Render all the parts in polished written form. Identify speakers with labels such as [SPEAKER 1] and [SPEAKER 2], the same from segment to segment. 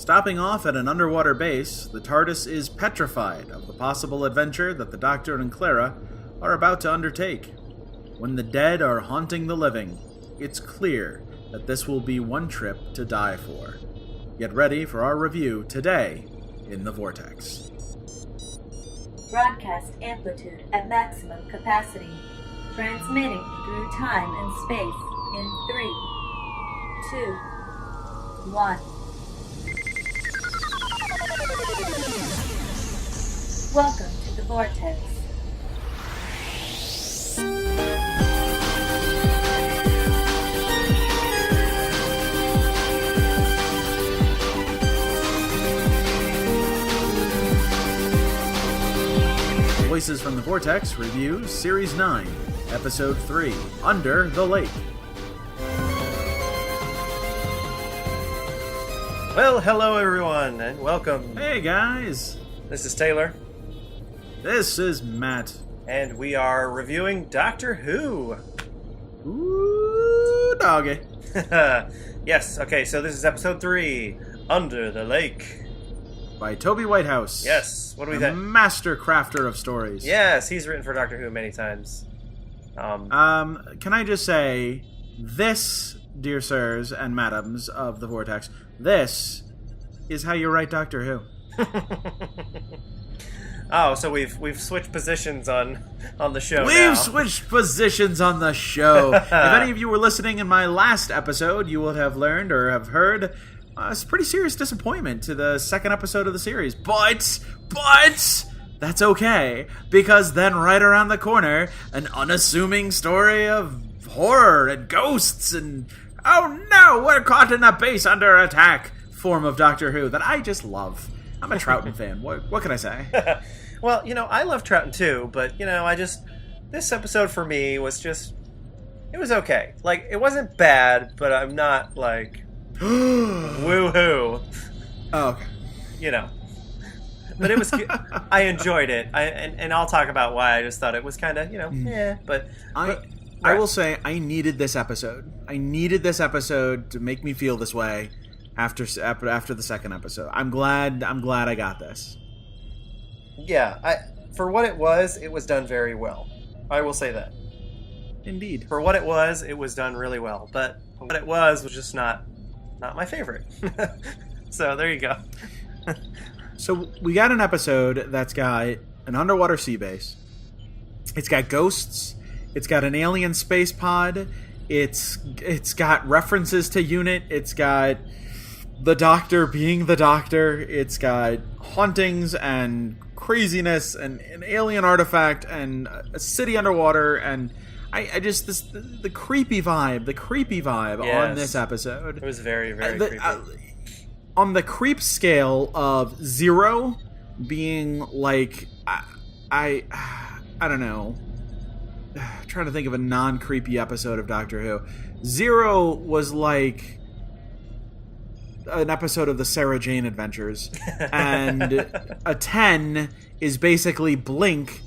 [SPEAKER 1] Stopping off at an underwater base, the TARDIS is petrified of the possible adventure that the Doctor and Clara are about to undertake. When the dead are haunting the living, it's clear that this will be one trip to die for. Get ready for our review today in the Vortex.
[SPEAKER 2] Broadcast amplitude at maximum capacity. Transmitting through time and space in 3, 2, 1. Welcome to the Vortex.
[SPEAKER 1] Voices from the Vortex reviews Series 9, Episode 3, Under the Lake.
[SPEAKER 3] Well, hello everyone, and welcome.
[SPEAKER 1] Hey guys!
[SPEAKER 3] This is Taylor.
[SPEAKER 1] This is Matt.
[SPEAKER 3] And we are reviewing Doctor Who.
[SPEAKER 1] Ooh, doggy.
[SPEAKER 3] Yes, okay, so this is Episode 3, Under the Lake.
[SPEAKER 1] By Toby Whitehouse.
[SPEAKER 3] Yes, what do we
[SPEAKER 1] the
[SPEAKER 3] think?
[SPEAKER 1] Master crafter of stories.
[SPEAKER 3] Yes, he's written for Doctor Who many times.
[SPEAKER 1] Can I just say, this, dear sirs and madams of the Vortex, this is how you write Doctor Who.
[SPEAKER 3] Oh, so we've switched positions on the show now.
[SPEAKER 1] We've switched positions on the show. If any of you were listening in my last episode, you would have learned or have heard a pretty serious disappointment to the second episode of the series. But that's okay, because then right around the corner, an unassuming story of horror and ghosts and, oh no, we're caught in a base under attack form of Doctor Who that I just love. I'm a Troughton fan. What can I say?
[SPEAKER 3] Well, I love Troughton too, but, this episode for me was just, it was okay. Like, it wasn't bad, but I'm not, like, woo-hoo.
[SPEAKER 1] Oh, okay.
[SPEAKER 3] But it was, I enjoyed it. And I'll talk about why I just thought it was kind of, but
[SPEAKER 1] I will say I needed this episode. I needed this episode to make me feel this way after the second episode. I'm glad I got this.
[SPEAKER 3] Yeah, for what it was done very well. I will say that.
[SPEAKER 1] Indeed.
[SPEAKER 3] For what it was done really well. But what it was just not my favorite. So there you go.
[SPEAKER 1] So we got an episode that's got an underwater sea base. It's got ghosts. It's got an alien space pod. It's got references to UNIT. It's got the Doctor being the Doctor. It's got hauntings and craziness and an alien artifact and a city underwater, and I just the creepy vibe
[SPEAKER 3] Yes.
[SPEAKER 1] on this episode.
[SPEAKER 3] It was very, very creepy.
[SPEAKER 1] On the creep scale of 0 being like I don't know, trying to think of a non-creepy episode of Doctor Who. 0 was like an episode of the Sarah Jane Adventures, and a 10 is basically Blink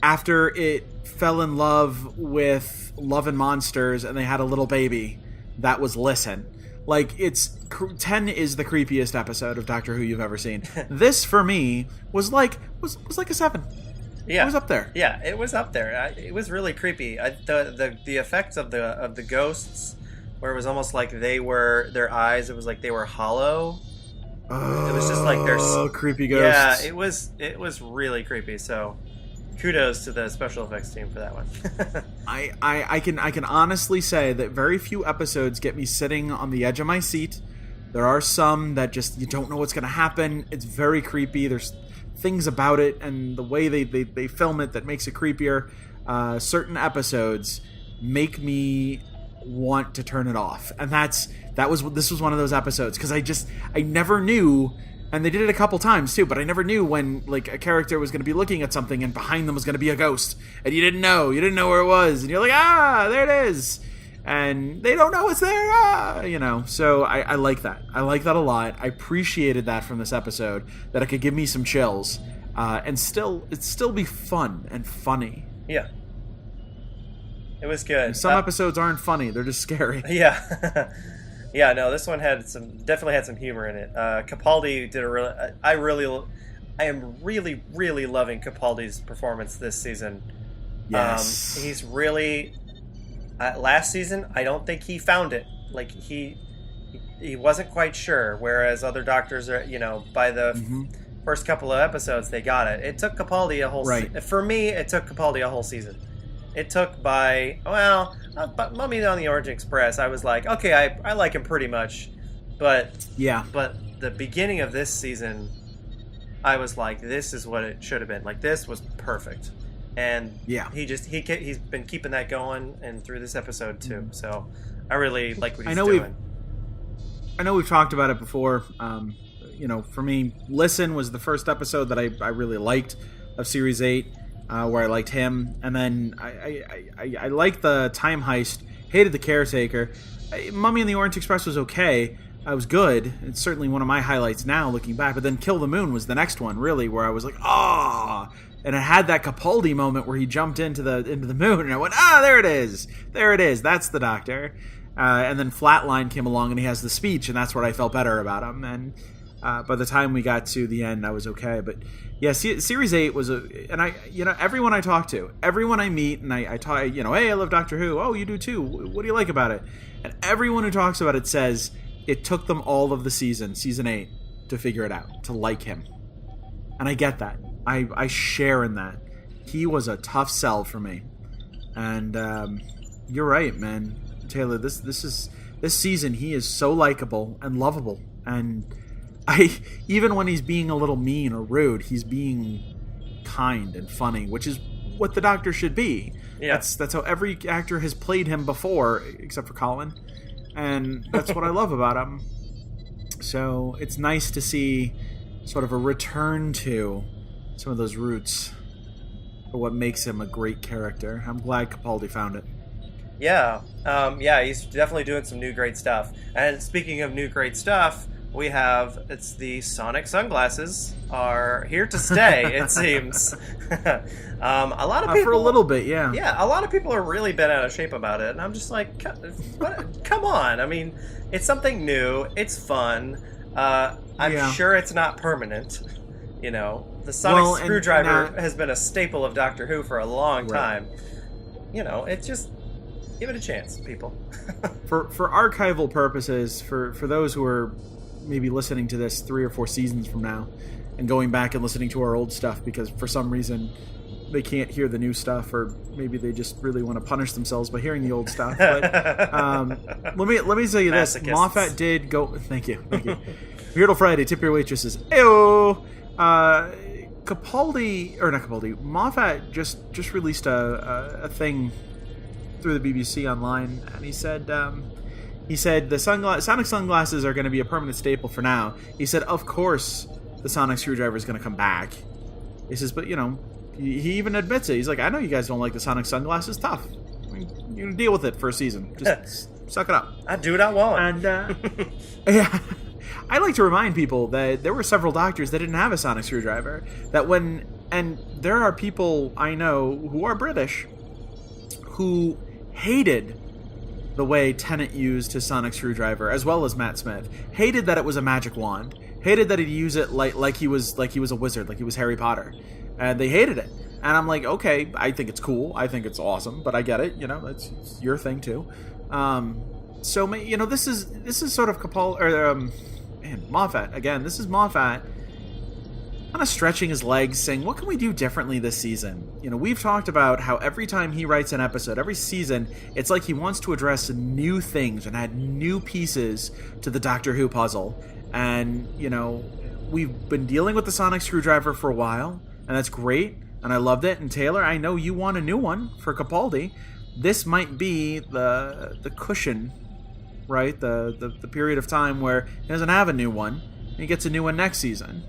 [SPEAKER 1] after it fell in love with Love and Monsters and they had a little baby that was Listen. Like, 10 is the creepiest episode of Doctor Who you've ever seen. This for me was like a 7.
[SPEAKER 3] Yeah,
[SPEAKER 1] it was up there.
[SPEAKER 3] Yeah, it was up there. It was really creepy. The effects of the ghosts, where it was almost like their eyes, it was like they were hollow. It was just like
[SPEAKER 1] creepy ghosts.
[SPEAKER 3] Yeah, it was really creepy. So kudos to the special effects team for that one.
[SPEAKER 1] I can honestly say that very few episodes get me sitting on the edge of my seat. There are some that just, you don't know what's going to happen. It's very creepy. There's things about it and the way they film it that makes it creepier. Certain episodes make me want to turn it off, and this was one of those episodes, because I never knew, and they did it a couple times too, but I never knew when, like, a character was going to be looking at something and behind them was going to be a ghost, and you didn't know where it was, and you're like, there it is, and they don't know it's there, so I like that. I like that a lot. I appreciated that from this episode, that it could give me some chills, and still be fun and funny.
[SPEAKER 3] Yeah. It was good.
[SPEAKER 1] Some episodes aren't funny; they're just scary.
[SPEAKER 3] Yeah. Yeah, no, this one definitely had some humor in it. Capaldi did I am really, really loving Capaldi's performance this season.
[SPEAKER 1] Yes.
[SPEAKER 3] He's really, last season, I don't think he found it. Like, he wasn't quite sure, whereas other doctors are, by the first couple of episodes, they got it. It took Capaldi a whole for me, it took Capaldi a whole season. It took but Mummy on the Orient Express, I was like, okay, I like him pretty much. But the beginning of this season, I was like, this is what it should have been. Like, this was perfect. And he's been keeping that going and through this episode too. So I really like what he's doing.
[SPEAKER 1] I know we've talked about it before. For me, Listen was the first episode that I really liked of Series 8, where I liked him. And then I liked the Time Heist, hated the Caretaker. Mummy and the Orient Express was okay. I was good. It's certainly one of my highlights now, looking back. But then Kill the Moon was the next one, really, where I was like, and it had that Capaldi moment where he jumped into the moon, and I went, there it is. That's the Doctor. And then Flatline came along, and he has the speech, and that's where I felt better about him. And by the time we got to the end, I was okay. But yeah, Series 8 was everyone I talk to, everyone I meet, and I talk, hey, I love Doctor Who. Oh, you do too. What do you like about it? And everyone who talks about it says it took them all of the season 8, to figure it out, to like him. And I get that. I share in that. He was a tough sell for me. And you're right, man. Taylor, this season, he is so likable and lovable. And even when he's being a little mean or rude, he's being kind and funny, which is what the Doctor should be. Yeah. That's how every actor has played him before, except for Colin. And that's what I love about him. So it's nice to see sort of a return to some of those roots for what makes him a great character. I'm glad Capaldi found it.
[SPEAKER 3] Yeah. He's definitely doing some new great stuff. And speaking of new great stuff, it's the Sonic sunglasses are here to stay, it seems. A lot of people,
[SPEAKER 1] for a little bit, yeah.
[SPEAKER 3] Yeah, a lot of people are really bent out of shape about it, and I'm just like, come on. I mean, it's something new. It's fun. I'm sure it's not permanent. The sonic screwdriver has been a staple of Doctor Who for a long time. It's just, give it a chance, people.
[SPEAKER 1] for archival purposes, for those who are maybe listening to this 3 or 4 seasons from now and going back and listening to our old stuff because for some reason they can't hear the new stuff, or maybe they just really want to punish themselves by hearing the old stuff. But let me say you this: Moffat did go. Thank you. Beardle Friday, tip your waitresses. Ayo. Moffat just released a thing through the BBC online, and he said the Sonic sunglasses are going to be a permanent staple for now. He said, of course, the Sonic screwdriver is going to come back. He says, but he even admits it. He's like, I know you guys don't like the Sonic sunglasses. Tough. I mean, you're going to deal with it for a season. Just suck it up.
[SPEAKER 3] I do what I want.
[SPEAKER 1] And yeah. I like to remind people that there were several doctors that didn't have a sonic screwdriver. And there are people I know who are British who hated the way Tennant used his sonic screwdriver, as well as Matt Smith. Hated that it was a magic wand. Hated that he'd use it like he was a wizard, like he was Harry Potter. And they hated it. And I'm like, okay, I think it's cool. I think it's awesome, but I get it. It's your thing too. So this is sort of Moffat again. This is Moffat kind of stretching his legs, saying, what can we do differently this season? We've talked about how every time he writes an episode, every season, it's like he wants to address new things and add new pieces to the Doctor Who puzzle. And, we've been dealing with the sonic screwdriver for a while, and that's great, and I loved it. And Taylor, I know you want a new one for Capaldi. This might be the cushion, right? The period of time where he doesn't have a new one, and he gets a new one next season.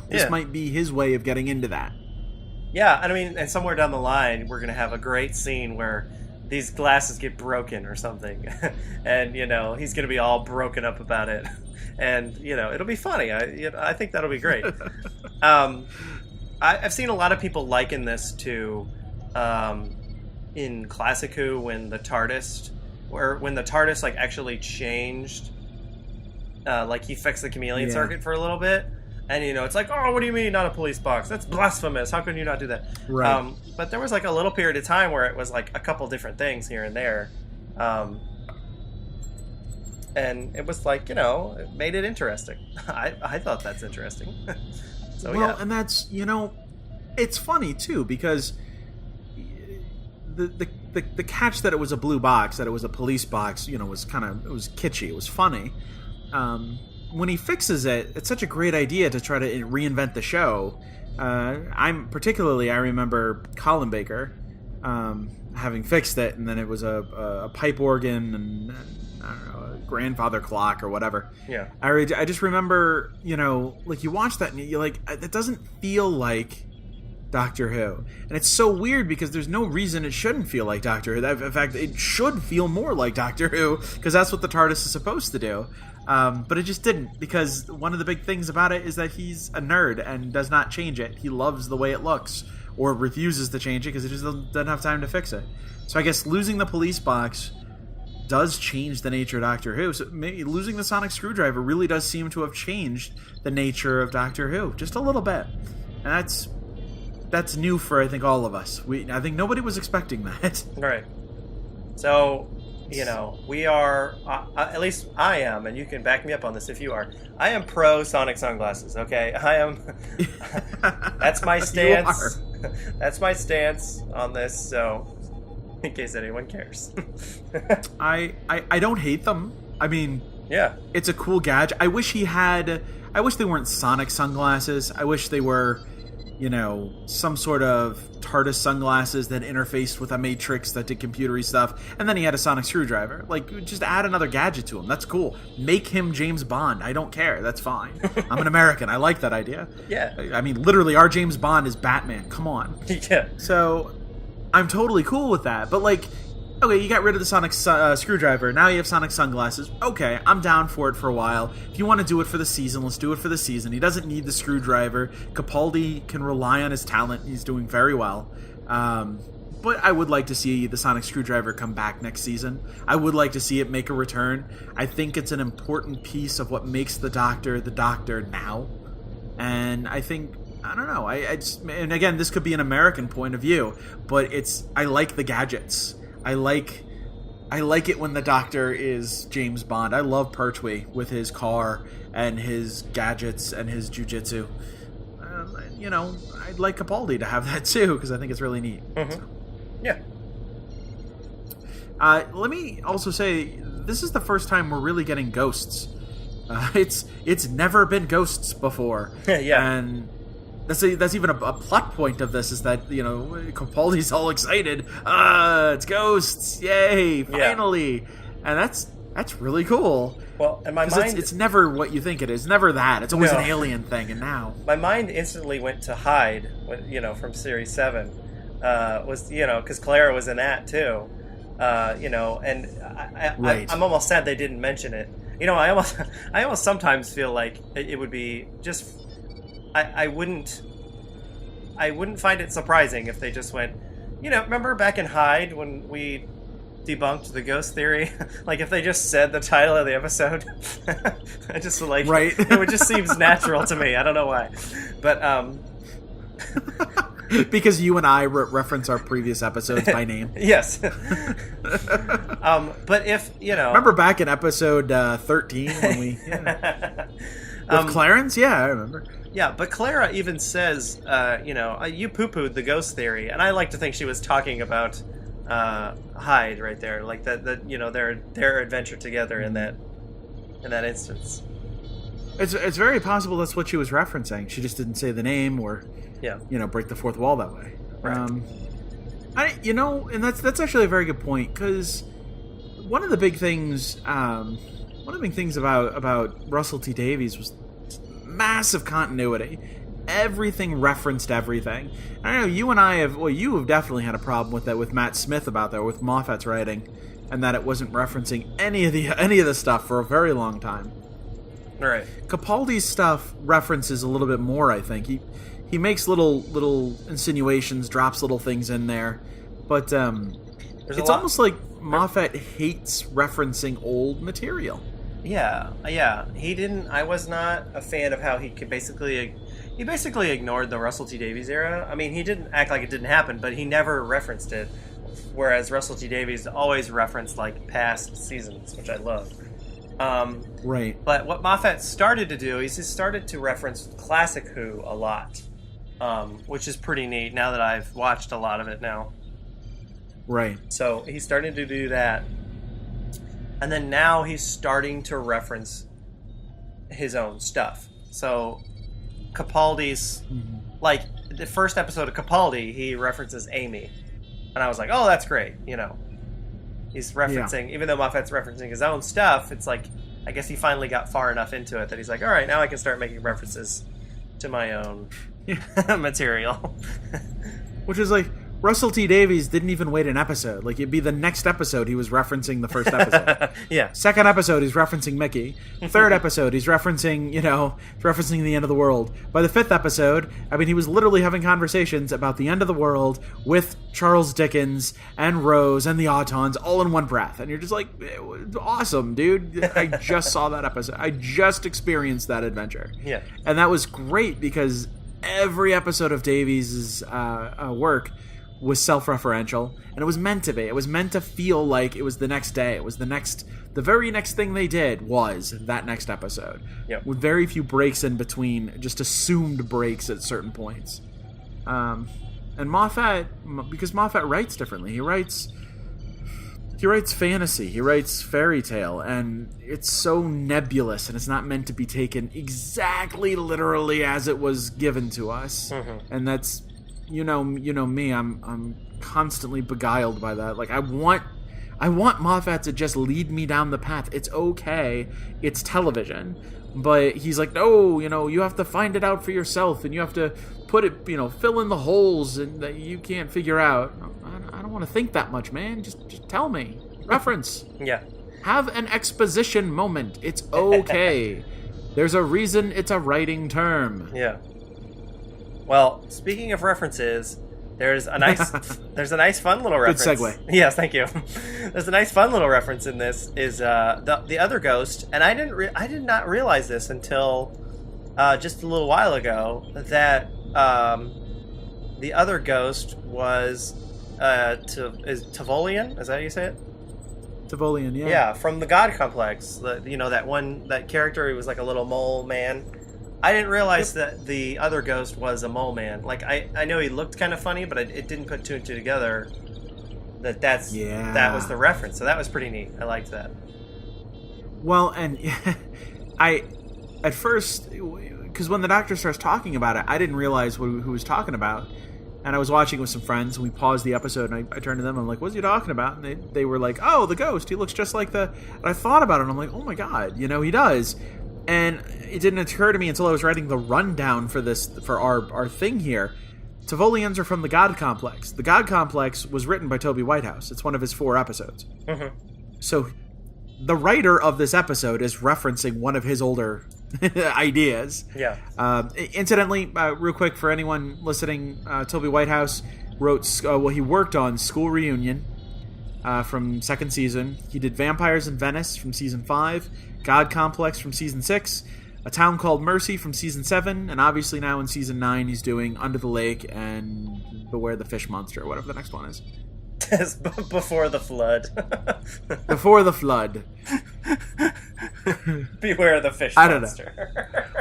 [SPEAKER 1] This might be his way of getting into that.
[SPEAKER 3] Yeah, I mean, and somewhere down the line, we're going to have a great scene where these glasses get broken or something. And, he's going to be all broken up about it. And, it'll be funny. I think that'll be great. I've seen a lot of people liken this to in Classic Who when the TARDIS where when the TARDIS like actually changed, like he fixed the chameleon circuit for a little bit, and it's like, oh, what do you mean not a police box? That's blasphemous. How can you not do that?
[SPEAKER 1] Right.
[SPEAKER 3] But there was like a little period of time where it was like a couple different things here and there, and it was like it made it interesting. I thought that's interesting. So
[SPEAKER 1] well, and that's it's funny too because the catch that it was a blue box, that it was a police box, was it was kitschy. It was funny. When he fixes it, it's such a great idea to try to reinvent the show. I remember Colin Baker having fixed it, and then it was a pipe organ and I don't know, a grandfather clock or whatever.
[SPEAKER 3] Yeah.
[SPEAKER 1] I just remember, like you watch that and you're like, it doesn't feel like Doctor Who. And it's so weird because there's no reason it shouldn't feel like Doctor Who. In fact, it should feel more like Doctor Who because that's what the TARDIS is supposed to do. But it just didn't, because one of the big things about it is that he's a nerd and does not change it. He loves the way it looks, or refuses to change it because he just doesn't have time to fix it. So I guess losing the police box does change the nature of Doctor Who. So maybe losing the sonic screwdriver really does seem to have changed the nature of Doctor Who just a little bit. And that's new for, I think, all of us. I think nobody was expecting that.
[SPEAKER 3] Right. So, we are, at least I am, and you can back me up on this if you are. I am pro sonic sunglasses, okay? I am. That's my stance. That's my stance on this, so in case anyone cares.
[SPEAKER 1] I don't hate them. I mean,
[SPEAKER 3] yeah,
[SPEAKER 1] it's a cool gadget. I wish they weren't sonic sunglasses. I wish they were, some sort of TARDIS sunglasses that interfaced with a matrix that did computery stuff, and then he had a sonic screwdriver. Like, just add another gadget to him. That's cool. Make him James Bond. I don't care. That's fine. I'm an American. I like that idea.
[SPEAKER 3] Yeah.
[SPEAKER 1] I mean, literally, our James Bond is Batman. Come on.
[SPEAKER 3] Yeah.
[SPEAKER 1] So, I'm totally cool with that. But, like, okay, you got rid of the sonic screwdriver. Now you have sonic sunglasses. Okay, I'm down for it for a while. If you want to do it for the season, let's do it for the season. He doesn't need the screwdriver. Capaldi can rely on his talent. He's doing very well. But I would like to see the sonic screwdriver come back next season. I would like to see it make a return. I think it's an important piece of what makes the Doctor now. And I think, I don't know. And again, this could be an American point of view, but I like the gadgets. I like it when the Doctor is James Bond. I love Pertwee with his car and his gadgets and his jujitsu. I'd like Capaldi to have that too, because I think it's really neat.
[SPEAKER 3] Mm-hmm.
[SPEAKER 1] So.
[SPEAKER 3] Yeah.
[SPEAKER 1] Let me also say, this is the first time we're really getting ghosts. It's never been ghosts before.
[SPEAKER 3] Yeah.
[SPEAKER 1] And that's even a plot point of this, is that, Capaldi's all excited. It's ghosts. Yay, finally. Yeah. And that's really cool.
[SPEAKER 3] Well, in my mind,
[SPEAKER 1] it's never what you think it is. Never that. It's always an alien thing, and now
[SPEAKER 3] my mind instantly went to Hyde, from Series 7. Because Clara was in that too. And
[SPEAKER 1] right.
[SPEAKER 3] I'm almost sad they didn't mention it. I almost sometimes feel like it would be just. I wouldn't find it surprising if they just went, remember back in Hyde when we debunked the ghost theory? Like, if they just said the title of the episode, I just like,
[SPEAKER 1] right.
[SPEAKER 3] It just seems natural to me. I don't know why, but
[SPEAKER 1] because you and I reference our previous episodes by name.
[SPEAKER 3] Yes. But if
[SPEAKER 1] remember back in episode 13 when we with Clarence? Yeah, I remember.
[SPEAKER 3] Yeah, but Clara even says, you poo-pooed the ghost theory, and I like to think she was talking about Hyde right there, like their adventure together in that instance.
[SPEAKER 1] It's very possible that's what she was referencing. She just didn't say the name or break the fourth wall that way.
[SPEAKER 3] Right.
[SPEAKER 1] And that's actually a very good point, because one of the big things about Russell T Davies was massive continuity. Everything referenced everything. I know you and I you have definitely had a problem with that with Matt Smith about that, with Moffat's writing, and that it wasn't referencing any of the stuff for a very long time.
[SPEAKER 3] All right.
[SPEAKER 1] Capaldi's stuff references a little bit more, I think. He makes little insinuations, drops little things in there, but it's almost like Moffat hates referencing old material.
[SPEAKER 3] Yeah. He didn't. I was not a fan of how he basically ignored the Russell T Davies era. I mean, he didn't act like it didn't happen, but he never referenced it. Whereas Russell T Davies always referenced like past seasons, which I love.
[SPEAKER 1] Right.
[SPEAKER 3] But what Moffat started to do is he started to reference classic Who a lot, which is pretty neat now that I've watched a lot of it now.
[SPEAKER 1] Right.
[SPEAKER 3] So he's starting to do that. And then now he's starting to reference his own stuff. So Capaldi's, like the first episode of Capaldi, he references Amy. And I was like, oh, that's great, you know. He's referencing, even though Moffat's referencing his own stuff, it's like, I guess he finally got far enough into it that he's like, all right, now I can start making references to my own material.
[SPEAKER 1] Which is like, Russell T Davies didn't even wait an episode. Like, it'd be the next episode he was referencing the first episode.
[SPEAKER 3] Yeah.
[SPEAKER 1] Second episode, he's referencing Mickey. Third episode, he's referencing, referencing the end of the world. By the fifth episode, I mean, he was literally having conversations about the end of the world with Charles Dickens and Rose and the Autons all in one breath. And you're just like, awesome, dude. I just saw that episode. I just experienced that adventure.
[SPEAKER 3] Yeah.
[SPEAKER 1] And that was great because every episode of Davies' work was self-referential, and it was meant to be. It was meant to feel like it was the next day. It was the very next thing they did was that next episode.
[SPEAKER 3] Yep.
[SPEAKER 1] With very few breaks in between, just assumed breaks at certain points. And Moffat, because Moffat writes differently. He writes fantasy, he writes fairy tale, and it's so nebulous, and it's not meant to be taken exactly literally as it was given to us. Mm-hmm. And that's, you know me, I'm constantly beguiled by that. Like, I want Moffat to just lead me down the path. It's okay, it's television, but he's like, no, you have to find it out for yourself, and you have to put it, fill in the holes and that you can't figure out. I don't want to think that much, man. Just tell me. Reference.
[SPEAKER 3] Yeah.
[SPEAKER 1] Have an exposition moment. It's okay. There's a reason it's a writing term.
[SPEAKER 3] Yeah. Well, speaking of references, there's a nice fun little reference.
[SPEAKER 1] Good segue.
[SPEAKER 3] Yes, thank you. There's a nice fun little reference in this is the other ghost, and I did not realize this until just a little while ago that the other ghost was Tavolian. Is that how you say it?
[SPEAKER 1] Tavolian, yeah.
[SPEAKER 3] Yeah, from the God Complex. That character who was like a little mole man. I didn't realize that the other ghost was a mole man. Like, I know he looked kind of funny, but it didn't put two and two together that was the reference. So that was pretty neat. I liked that.
[SPEAKER 1] Well, and at first, because when the doctor starts talking about it, I didn't realize who he was talking about. And I was watching with some friends, and we paused the episode, and I turned to them, and I'm like, what's he talking about? And they were like, oh, the ghost. He looks just like the... And I thought about it, and I'm like, oh my god, he does. And it didn't occur to me until I was writing the rundown for our thing here. Tavolians are from the God Complex. The God Complex was written by Toby Whitehouse. It's one of his 4 episodes. Mm-hmm. So the writer of this episode is referencing one of his older ideas.
[SPEAKER 3] Yeah.
[SPEAKER 1] Incidentally, real quick for anyone listening, Toby Whitehouse he worked on School Reunion from 2nd season. He did Vampires in Venice from season 5. God Complex from season 6, A Town Called Mercy from season 7, and obviously now in season 9 he's doing Under the Lake and Beware the Fish Monster, or whatever the next one is.
[SPEAKER 3] Before the Flood.
[SPEAKER 1] Before the Flood.
[SPEAKER 3] Beware the Fish Monster.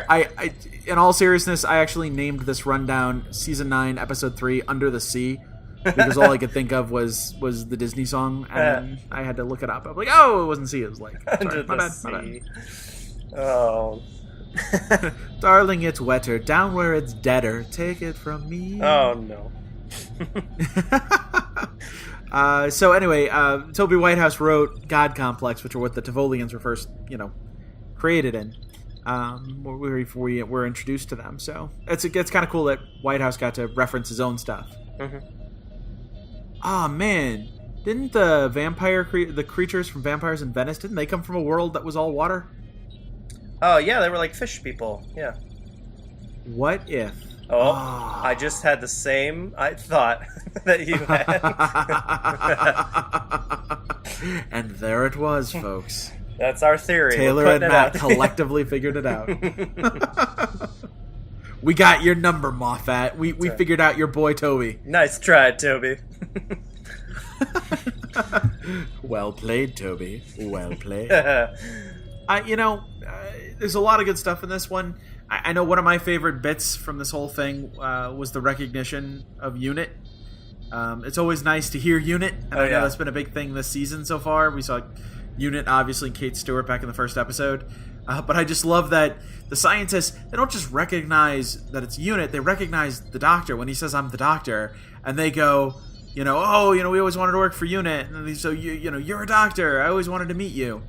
[SPEAKER 1] I don't know. I in all seriousness, I actually named this rundown season 9, episode 3, Under the Sea. Because all I could think of was the Disney song, and then I had to look it up. I'm like, oh, it wasn't sea. It was like, sorry, my bad.
[SPEAKER 3] Oh.
[SPEAKER 1] Darling, it's wetter. Down where it's deader. Take it from me.
[SPEAKER 3] Oh, no.
[SPEAKER 1] So anyway, Toby Whitehouse wrote God Complex, which are what the Tavolians were first, created in. We were introduced to them. So it's kind of cool that Whitehouse got to reference his own stuff. Mm-hmm. Oh man, didn't the creatures from Vampires in Venice, didn't they come from a world that was all water?
[SPEAKER 3] Oh yeah, they were like fish people. Yeah.
[SPEAKER 1] What if?
[SPEAKER 3] Oh, I just had the same thought that you had.
[SPEAKER 1] And there it was, folks.
[SPEAKER 3] That's our theory.
[SPEAKER 1] Taylor and Matt collectively figured it out. We got your number, Moffat. We figured out your boy Toby.
[SPEAKER 3] Nice try, Toby.
[SPEAKER 1] Well played, Toby. Well played. There's a lot of good stuff in this one. I know one of my favorite bits from this whole thing was the recognition of Unit. It's always nice to hear Unit, and I know that's been a big thing this season so far. We saw Unit, obviously, and Kate Stewart back in the first episode. But I just love that the scientists, they don't just recognize that it's Unit, they recognize the Doctor when he says, "I'm the Doctor," and they go, we always wanted to work for Unit, and so you're a doctor, I always wanted to meet you.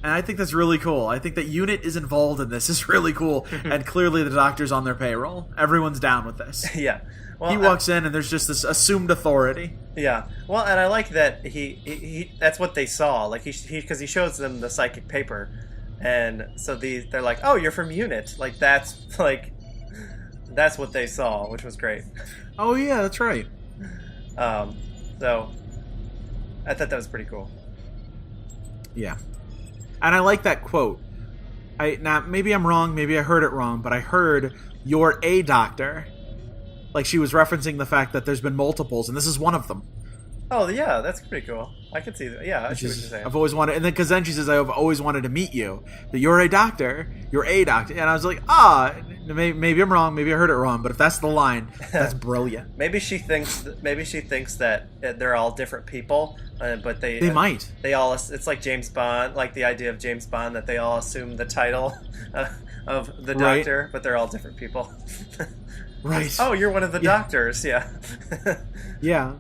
[SPEAKER 1] And I think that's really cool. I think that Unit is involved in this is really cool, and clearly the Doctor's on their payroll. Everyone's down with this.
[SPEAKER 3] Yeah. Well,
[SPEAKER 1] he walks in and there's just this assumed authority.
[SPEAKER 3] Yeah. Well, and I like that he that's what they saw. Like because he shows them the psychic paper, and so they're like, "Oh, you're from Unit." That's what they saw, which was great.
[SPEAKER 1] Oh yeah, that's right.
[SPEAKER 3] So I thought that was pretty cool.
[SPEAKER 1] Yeah. And I like that quote. Now maybe I'm wrong, maybe I heard it wrong, but I heard "you're a doctor." Like she was referencing the fact that there's been multiples, and this is one of them.
[SPEAKER 3] Oh yeah, that's pretty cool. I can see that. Yeah, I see what you're saying.
[SPEAKER 1] I've always wanted, and then because then she says, "I've always wanted to meet you. That you're a doctor, and I was like, maybe I'm wrong, maybe I heard it wrong, but if that's the line, that's brilliant.
[SPEAKER 3] Maybe she thinks that they're all different people, but they
[SPEAKER 1] might.
[SPEAKER 3] They all. It's like James Bond, like the idea of James Bond that they all assume the title of the Doctor, but they're all different people.
[SPEAKER 1] Right.
[SPEAKER 3] Oh, you're one of the doctors, yeah.
[SPEAKER 1] Yeah.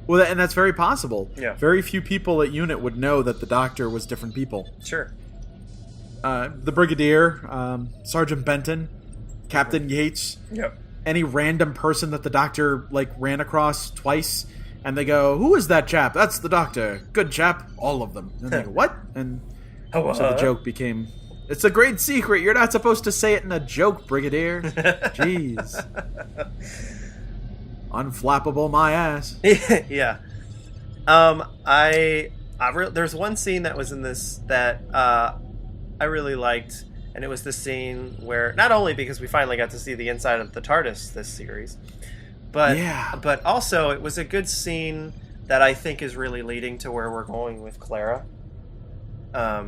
[SPEAKER 1] Well, and that's very possible.
[SPEAKER 3] Yeah.
[SPEAKER 1] Very few people at Unit would know that the Doctor was different people.
[SPEAKER 3] Sure.
[SPEAKER 1] The Brigadier, Sergeant Benton, Captain Yates.
[SPEAKER 3] Yep.
[SPEAKER 1] Any random person that the Doctor ran across twice, and they go, "Who is that chap?" "That's the Doctor. Good chap." All of them. And they go, "What?" And so the joke became, "It's a great secret. You're not supposed to say it in a joke, Brigadier." Jeez. Unflappable my ass.
[SPEAKER 3] Yeah. There's one scene that was in this that I really liked, and it was the scene where, not only because we finally got to see the inside of the TARDIS this series, but also it was a good scene that I think is really leading to where we're going with Clara. Her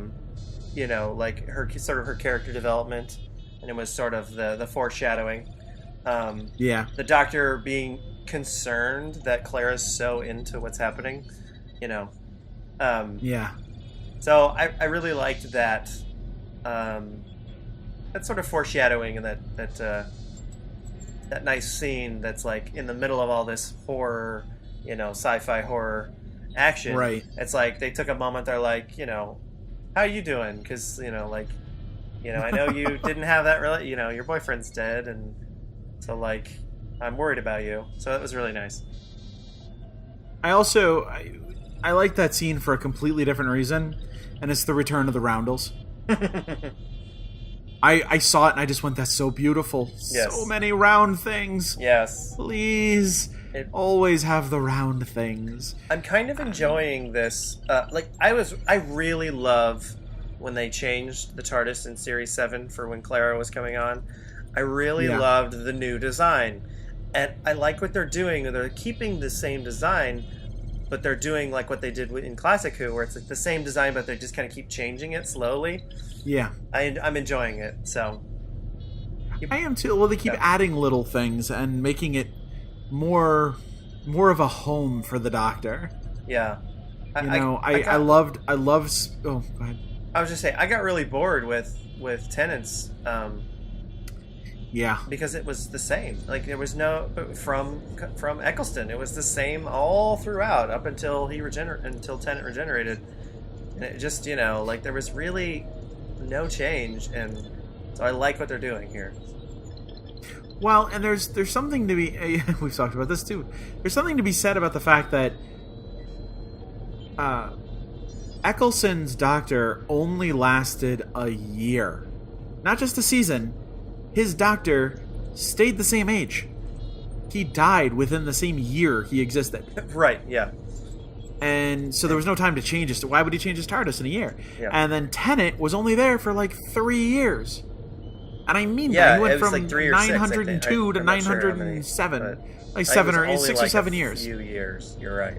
[SPEAKER 3] character development, and it was sort of the foreshadowing. The Doctor being concerned that Clara's so into what's happening, So I really liked that that sort of foreshadowing, and that nice scene that's in the middle of all this horror, sci-fi horror action.
[SPEAKER 1] Right.
[SPEAKER 3] It's like they took a moment. They're like, how you doing? Because I know you didn't have that. Your boyfriend's dead, and so I'm worried about you. So that was really nice.
[SPEAKER 1] I like that scene for a completely different reason, and it's the return of the Roundels. I saw it and I just went, "That's so beautiful." Yes. So many round things.
[SPEAKER 3] Yes.
[SPEAKER 1] Please. Always have the round things.
[SPEAKER 3] I'm kind of enjoying this. I really love when they changed the TARDIS in Series 7 for when Clara was coming on. I really loved the new design. And I like what they're doing. They're keeping the same design, but they're doing what they did in Classic Who, where it's the same design, but they just kind of keep changing it slowly. Yeah. I'm enjoying it, so.
[SPEAKER 1] I am too. Well, they keep adding little things and making it more of a home for the Doctor.
[SPEAKER 3] Yeah.
[SPEAKER 1] I loved. Oh, go ahead.
[SPEAKER 3] I was just saying, I got really bored with Tennant's. Because it was the same. There was no from Eccleston. It was the same all throughout up until until Tennant regenerated, and it just there was really no change, and so I like what they're doing here.
[SPEAKER 1] Well, and there's something to be. We've talked about this too. There's something to be said about the fact that Eccleston's Doctor only lasted a year, not just a season. His Doctor stayed the same age. He died within the same year he existed.
[SPEAKER 3] Right, yeah.
[SPEAKER 1] And so there was no time to change his... Why would he change his TARDIS in a year?
[SPEAKER 3] Yeah.
[SPEAKER 1] And then Tennant was only there for like 3 years. And I mean
[SPEAKER 3] Yeah,
[SPEAKER 1] that. He went
[SPEAKER 3] it was
[SPEAKER 1] from
[SPEAKER 3] like 3 or 6,
[SPEAKER 1] 902 to
[SPEAKER 3] I'm not sure how many,
[SPEAKER 1] 907.
[SPEAKER 3] but
[SPEAKER 1] Like
[SPEAKER 3] it
[SPEAKER 1] 7
[SPEAKER 3] was
[SPEAKER 1] or
[SPEAKER 3] only
[SPEAKER 1] 6
[SPEAKER 3] like
[SPEAKER 1] or 7
[SPEAKER 3] a
[SPEAKER 1] years.
[SPEAKER 3] few years. You're right.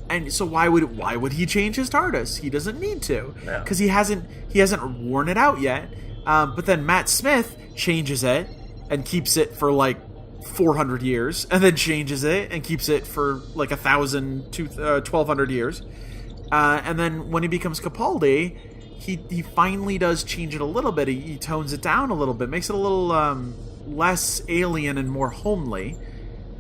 [SPEAKER 1] And so why would he change his TARDIS? He doesn't need to,
[SPEAKER 3] No.
[SPEAKER 1] because he hasn't worn it out yet. But then Matt Smith changes it and keeps it for like 400 years, and then changes it and keeps it for like 1,000 to 1,200 years. And then when he becomes Capaldi, he finally does change it a little bit. He tones it down a little bit, makes it a little less alien and more homely.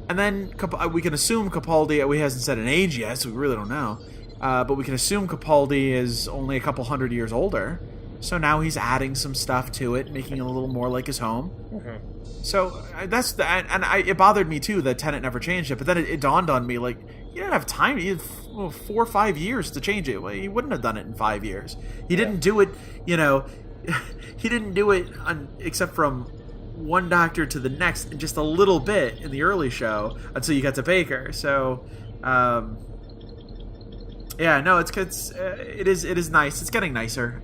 [SPEAKER 1] And then we can assume Capaldi, we hasn't said an age yet, so we really don't know. But we can assume Capaldi is only a couple hundred years older. So now he's adding some stuff to it, making it a little more like his home.
[SPEAKER 3] Mm-hmm.
[SPEAKER 1] So it bothered me too that Tennant never changed it. But then it dawned on me, like, you didn't have time. You had 4 or 5 years to change it. Well, he wouldn't have done it in 5 years. He didn't do it, he didn't do it except from one Doctor to the next, and just a little bit in the early show until you got to Baker. So, yeah, no, it is nice. It's getting nicer.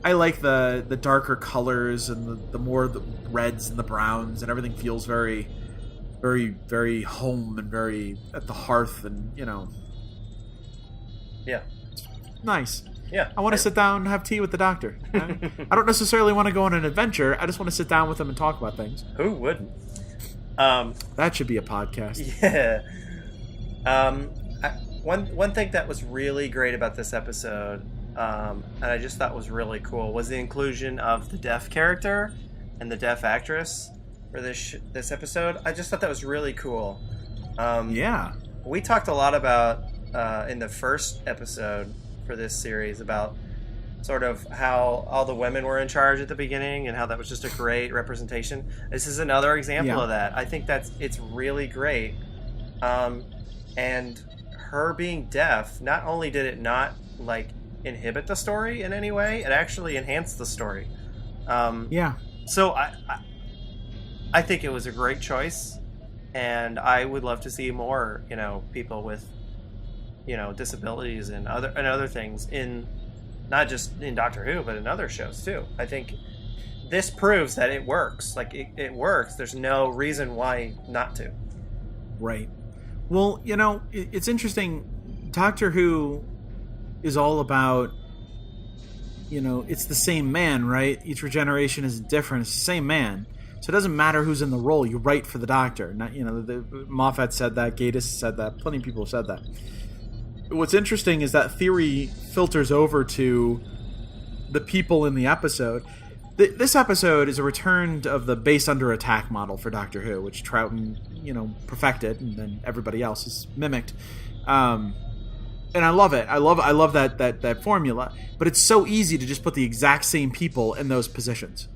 [SPEAKER 1] I like the darker colors and the more the reds and the browns, and everything feels very, very, very home and very at the hearth, and
[SPEAKER 3] Yeah.
[SPEAKER 1] nice.
[SPEAKER 3] Yeah.
[SPEAKER 1] I want to sit down and have tea with the Doctor. I don't necessarily want to go on an adventure. I just want to sit down with him and talk about things.
[SPEAKER 3] Who wouldn't?
[SPEAKER 1] That should be a podcast.
[SPEAKER 3] Yeah. One thing that was really great about this episode, and I just thought was really cool, was the inclusion of the deaf character and the deaf actress for this episode. I just thought that was really cool.
[SPEAKER 1] Yeah.
[SPEAKER 3] We talked a lot about in the first episode for this series about sort of how all the women were in charge at the beginning and how that was just a great representation. This is another example of that. I think it's really great. And her being deaf, not only did it not like inhibit the story in any way, it actually enhanced the story.
[SPEAKER 1] Yeah.
[SPEAKER 3] So I think it was a great choice, and I would love to see more, people with disabilities and other things in, not just in Doctor Who, but in other shows too. I think this proves that it works. Like it works. There's no reason why not to.
[SPEAKER 1] Right. Well, it's interesting. Doctor Who is all about, it's the same man, right? Each regeneration is different. It's the same man. So it doesn't matter who's in the role. You write for the Doctor. Not, Moffat said that. Gatiss said that. Plenty of people have said that. What's interesting is that theory filters over to the people in the episode. This episode is a return of the base under attack model for Doctor Who, which Troughton, perfected, and then everybody else has mimicked. And I love it. I love that formula. But it's so easy to just put the exact same people in those positions.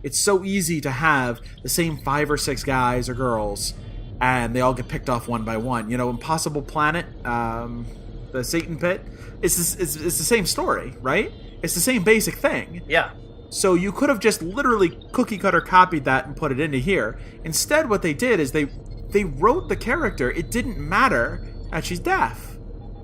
[SPEAKER 1] It's so easy to have the same 5 or 6 guys or girls, and they all get picked off one by one. Impossible Planet, the Satan Pit, it's the same story, right? It's the same basic thing.
[SPEAKER 3] Yeah.
[SPEAKER 1] So you could have just literally cookie cutter copied that and put it into here. Instead, what they did is they wrote the character. It didn't matter that she's deaf.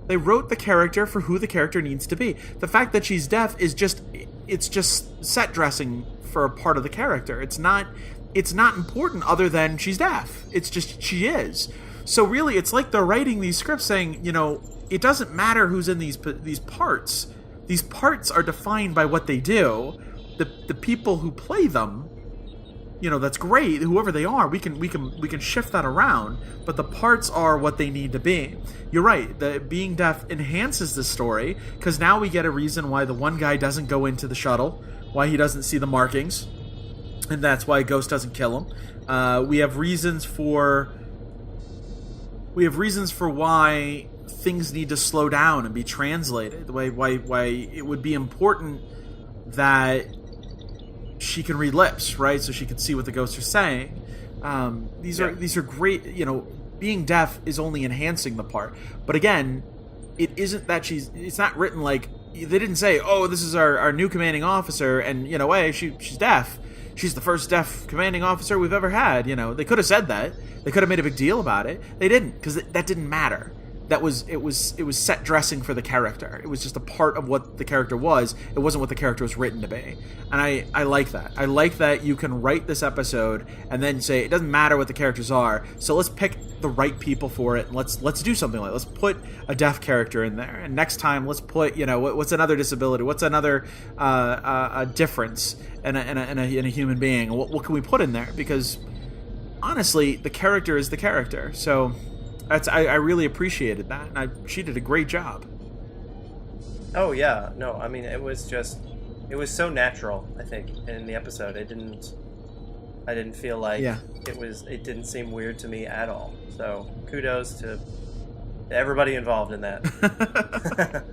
[SPEAKER 1] They wrote the character for who the character needs to be. The fact that she's deaf is just set dressing for a part of the character. It's not important other than she's deaf. It's just she is. So really, it's like they're writing these scripts saying, it doesn't matter who's in these parts. These parts are defined by what they do. The people who play them, that's great. Whoever they are, we can shift that around. But the parts are what they need to be. You're right. The being deaf enhances the story because now we get a reason why the one guy doesn't go into the shuttle, why he doesn't see the markings, and that's why Ghost doesn't kill him. We have reasons for why things need to slow down and be translated. Why it would be important that she can read lips, right? So she can see what the ghosts are saying. These are great. Being deaf is only enhancing the part. But again, it isn't that it's not written like they didn't say, oh, this is our new commanding officer, and she's deaf. She's the first deaf commanding officer we've ever had. They could have said that. They could have made a big deal about it. They didn't, because that didn't matter. it was set dressing for the character. It was just a part of what the character was. It wasn't what the character was written to be. And I like that. I like that you can write this episode and then say it doesn't matter what the characters are. So let's pick the right people for it. And let's do something like it. Let's put a deaf character in there. And next time let's put, what's another disability? What's another a difference in a human being? What can we put in there? Because honestly, the character is the character. So I really appreciated that, and she did a great job.
[SPEAKER 3] Oh yeah, no, I mean it was so natural. I think in the episode, I didn't feel like it didn't seem weird to me at all. So kudos to everybody involved in that.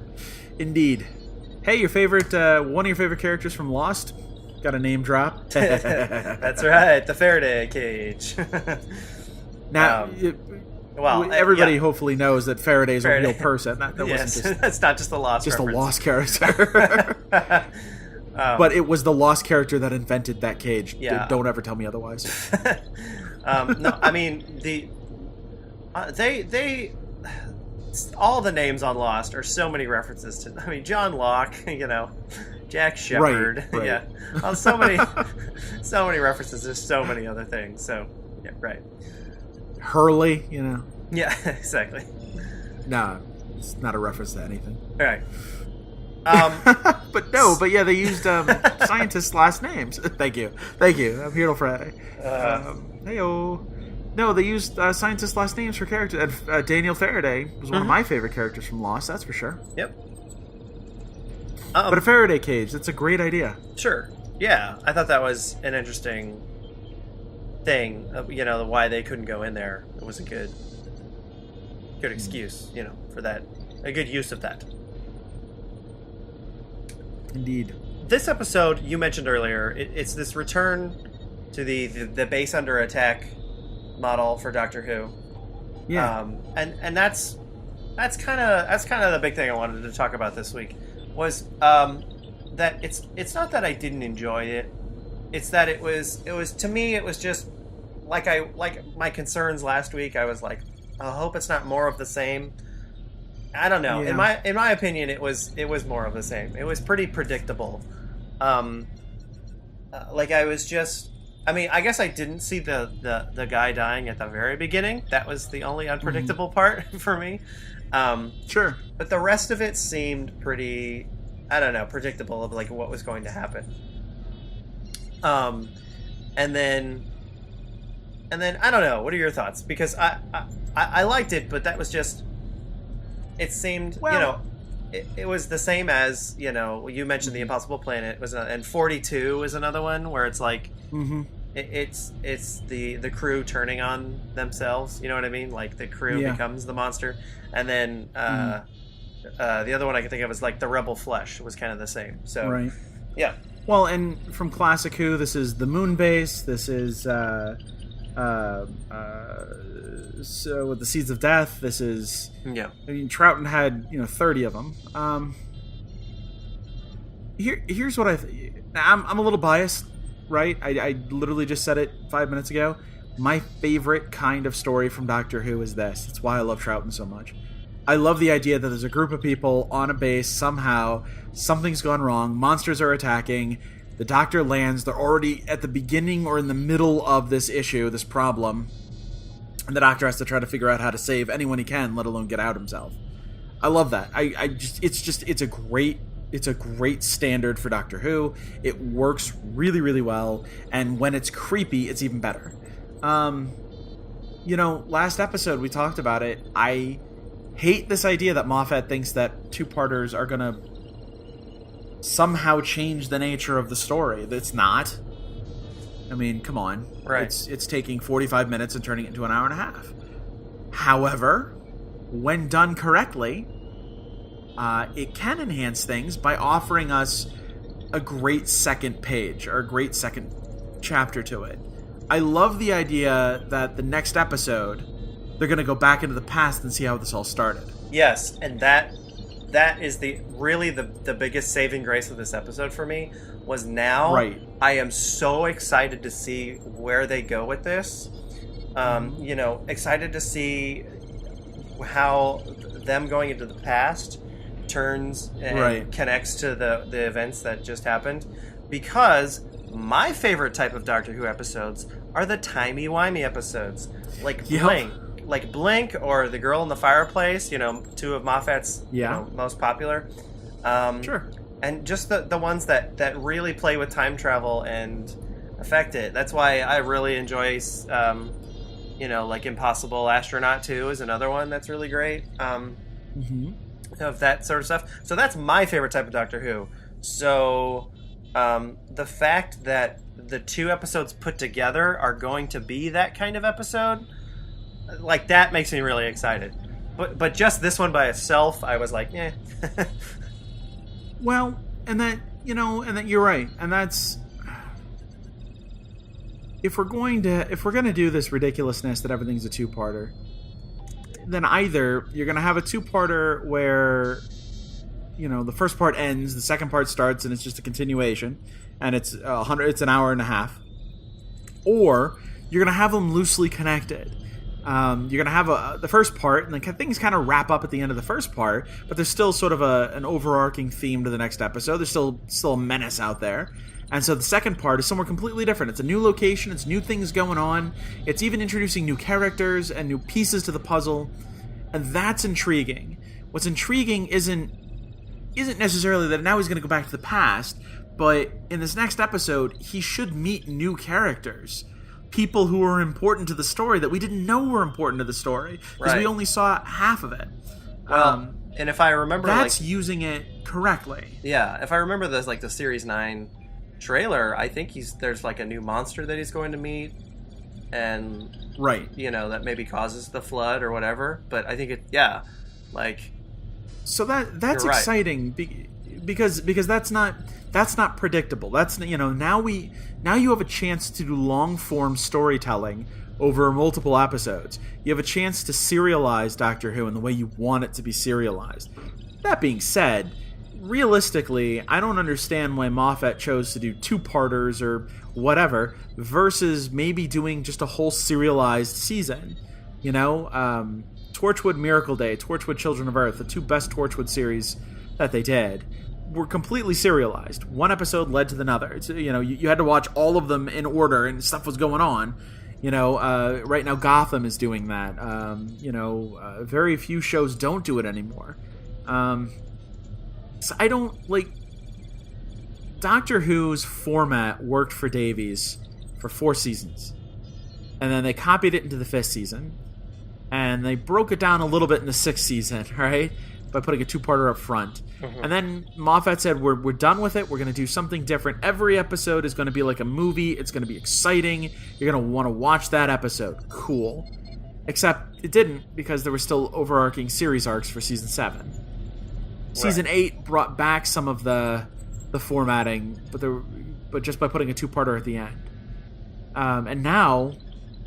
[SPEAKER 1] Indeed. Hey, one of your favorite characters from Lost? Got a name drop?
[SPEAKER 3] That's right, the Faraday cage.
[SPEAKER 1] Now. Well, everybody hopefully knows that Faraday's a real person. That
[SPEAKER 3] yes,
[SPEAKER 1] wasn't just
[SPEAKER 3] that's not just a Lost reference.
[SPEAKER 1] A Lost character. But it was the Lost character that invented that cage. Yeah. Don't ever tell me otherwise.
[SPEAKER 3] No, I mean they all the names on Lost are so many references to. I mean, John Locke, Jack Shepherd,
[SPEAKER 1] right.
[SPEAKER 3] Yeah, so many references to so many other things. So yeah, right.
[SPEAKER 1] Hurley,
[SPEAKER 3] Yeah, exactly.
[SPEAKER 1] Nah, it's not a reference to anything.
[SPEAKER 3] All right.
[SPEAKER 1] But yeah, they used scientists' last names. Thank you. I'm here till Friday. Heyo. No, they used scientists' last names for characters. Daniel Faraday was one of my favorite characters from Lost, that's for sure.
[SPEAKER 3] Yep.
[SPEAKER 1] But a Faraday cage, that's a great idea.
[SPEAKER 3] Sure. Yeah, I thought that was an interesting thing. Why they couldn't go in there. It was a good excuse, for that. A good use of that.
[SPEAKER 1] Indeed.
[SPEAKER 3] This episode, you mentioned earlier, it's this return to the base under attack model for Doctor Who.
[SPEAKER 1] Yeah.
[SPEAKER 3] And that's kind of the big thing I wanted to talk about this week was that it's not that I didn't enjoy it. It's that it was to me it was just like my concerns last week. I was like, I hope it's not more of the same. I don't know. Yeah. In my opinion, it was more of the same. It was pretty predictable. I guess I didn't see the guy dying at the very beginning. That was the only unpredictable part for me.
[SPEAKER 1] Sure.
[SPEAKER 3] But the rest of it seemed pretty, I don't know, predictable of like what was going to happen. And then I don't know. What are your thoughts? Because I liked it, but that was just. It seemed, it was the same as you mentioned the Impossible Planet and 42 is another one where it's like it's the crew turning on themselves. You know what I mean? Like the crew becomes the monster, and then the other one I can think of is like the Rebel Flesh was kind of the same. So
[SPEAKER 1] right.
[SPEAKER 3] Yeah.
[SPEAKER 1] Well, and from Classic Who, this is the Moon Base. This is so with the Seeds of Death. This is I mean, Troughton had 30 of them. Here's what I'm a little biased, right? I literally just said it 5 minutes ago. My favorite kind of story from Doctor Who is this. It's why I love Troughton so much. I love the idea that there's a group of people on a base. Somehow something's gone wrong. Monsters are attacking. The Doctor lands. They're already at the beginning or in the middle of this issue, this problem. And the Doctor has to try to figure out how to save anyone he can, let alone get out himself. I love that. It's a great standard for Doctor Who. It works really, really well. And when it's creepy, it's even better. Last episode we talked about it. I hate this idea that Moffat thinks that two-parters are going to somehow change the nature of the story. It's not. I mean, come on.
[SPEAKER 3] Right.
[SPEAKER 1] It's taking 45 minutes and turning it into an hour and a half. However, when done correctly, it can enhance things by offering us a great second page or a great second chapter to it. I love the idea that the next episode, they're going to go back into the past and see how this all started.
[SPEAKER 3] Yes, and that is the biggest saving grace of this episode for me was now
[SPEAKER 1] right.
[SPEAKER 3] I am so excited to see where they go with this. Excited to see how them going into the past turns and
[SPEAKER 1] Right.
[SPEAKER 3] connects to the events that just happened. Because my favorite type of Doctor Who episodes are the timey-wimey episodes. Like
[SPEAKER 1] Yep.
[SPEAKER 3] Blink. Like Blink or The Girl in the Fireplace, you know, two of Moffat's most popular.
[SPEAKER 1] Sure.
[SPEAKER 3] And just the ones that really play with time travel and affect it. That's why I really enjoy, like Impossible Astronaut 2 is another one that's really great. Of that sort of stuff. So that's my favorite type of Doctor Who. So the fact that the 2 episodes put together are going to be that kind of episode, like, that makes me really excited. But just this one by itself, I was like, eh.
[SPEAKER 1] Well, and that you're right, and that's if we're gonna do this ridiculousness that everything's a 2-parter, then either you're gonna have a 2-parter where, the first part ends, the second part starts, and it's just a continuation, and it's an hour and a half, or you're gonna have them loosely connected. You're gonna have the first part, and then things kind of wrap up at the end of the first part, but there's still sort of an overarching theme to the next episode. There's still a menace out there, and so the second part is somewhere completely different. It's a new location, it's new things going on, it's even introducing new characters and new pieces to the puzzle, and that's intriguing. What's intriguing isn't necessarily that now he's going to go back to the past, but in this next episode, he should meet new characters. People who are important to the story that we didn't know were important to the story because we only saw half of it.
[SPEAKER 3] Well, and if I remember,
[SPEAKER 1] that's using it correctly.
[SPEAKER 3] Yeah, if I remember the Series 9 trailer, I think there's like a new monster that he's going to meet, and that maybe causes the flood or whatever. But I think
[SPEAKER 1] so that's exciting because that's not predictable. That's now you have a chance to do long form storytelling over multiple episodes. You have a chance to serialize Doctor Who in the way you want it to be serialized. That being said, realistically, I don't understand why Moffat chose to do 2-parters or whatever versus maybe doing just a whole serialized season. Torchwood Miracle Day, Torchwood Children of Earth, the 2 best Torchwood series that they did, were completely serialized. One episode led to another. It's, you had to watch all of them in order, and stuff was going on. Right now Gotham is doing that. Very few shows don't do it anymore. So I don't Doctor Who's format worked for Davies for 4 seasons, and then they copied it into the 5th season, and they broke it down a little bit in the 6th season, right? By putting a 2-parter up front. Mm-hmm. And then Moffat said, we're done with it. We're going to do something different. Every episode is going to be like a movie. It's going to be exciting. You're going to want to watch that episode. Cool. Except it didn't, because there were still overarching series arcs for Season 7. Right. Season 8 brought back some of the formatting, but just by putting a 2-parter at the end. And now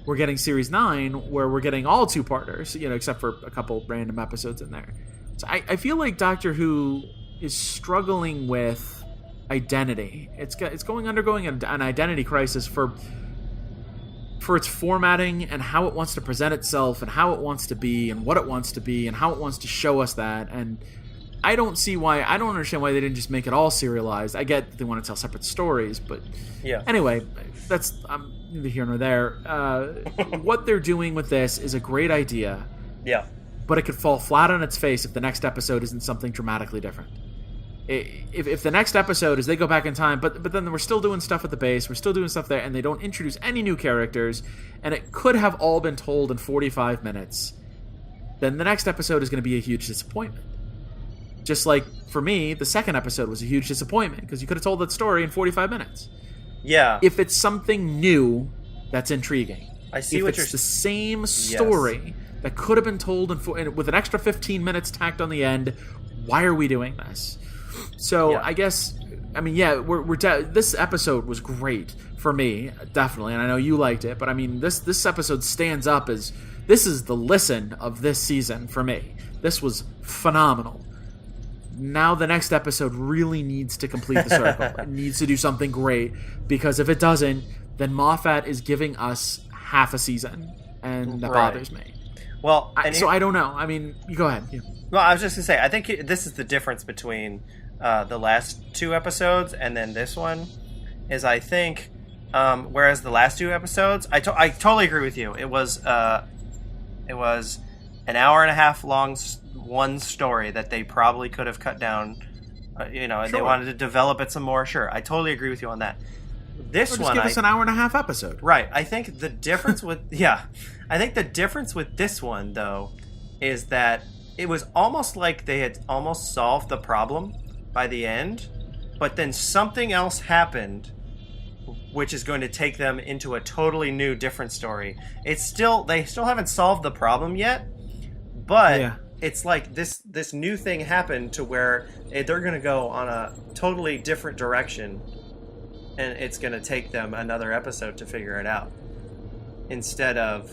[SPEAKER 1] we're getting Series 9, where we're getting all 2-parters, except for a couple random episodes in there. So I feel like Doctor Who is struggling with identity. It's undergoing an identity crisis for its formatting and how it wants to present itself and how it wants to be and what it wants to be and how it wants to show us that. And I don't understand why they didn't just make it all serialized. I get that they want to tell separate stories, but anyway, that's neither here nor there. What they're doing with this is a great idea.
[SPEAKER 3] Yeah.
[SPEAKER 1] But it could fall flat on its face if the next episode isn't something dramatically different. If the next episode is they go back in time, but then we're still doing stuff at the base, we're still doing stuff there, and they don't introduce any new characters, and it could have all been told in 45 minutes, then the next episode is going to be a huge disappointment. Just like, for me, the second episode was a huge disappointment, because you could have told that story in 45 minutes.
[SPEAKER 3] Yeah.
[SPEAKER 1] If it's something new, that's intriguing.
[SPEAKER 3] I see
[SPEAKER 1] if
[SPEAKER 3] what you're...
[SPEAKER 1] If it's the same story that could have been told with an extra 15 minutes tacked on the end, why are we doing this? So I guess, this episode was great for me, definitely, and I know you liked it, but this episode stands up as, this is the listen of this season for me. This was phenomenal. Now the next episode really needs to complete the circle. It needs to do something great, because if it doesn't, then Moffat is giving us half a season, and that bothers me.
[SPEAKER 3] Well,
[SPEAKER 1] I don't know. I mean, you go ahead. Yeah.
[SPEAKER 3] Well, I was just gonna say, I think this is the difference between the last 2 episodes and then this one. Is I think, whereas the last 2 episodes, I totally agree with you. It was an hour and a half long one story that they probably could have cut down.
[SPEAKER 1] Sure.
[SPEAKER 3] They wanted to develop it some more. Sure, I totally agree with you on that. This
[SPEAKER 1] or just
[SPEAKER 3] one,
[SPEAKER 1] give us an hour and a half episode.
[SPEAKER 3] Right. I think the difference with I think the difference with this one though is that it was almost like they had almost solved the problem by the end, but then something else happened which is going to take them into a totally new, different story. They still haven't solved the problem yet, but it's like this new thing happened to where they're going to go on a totally different direction, and it's going to take them another episode to figure it out, instead of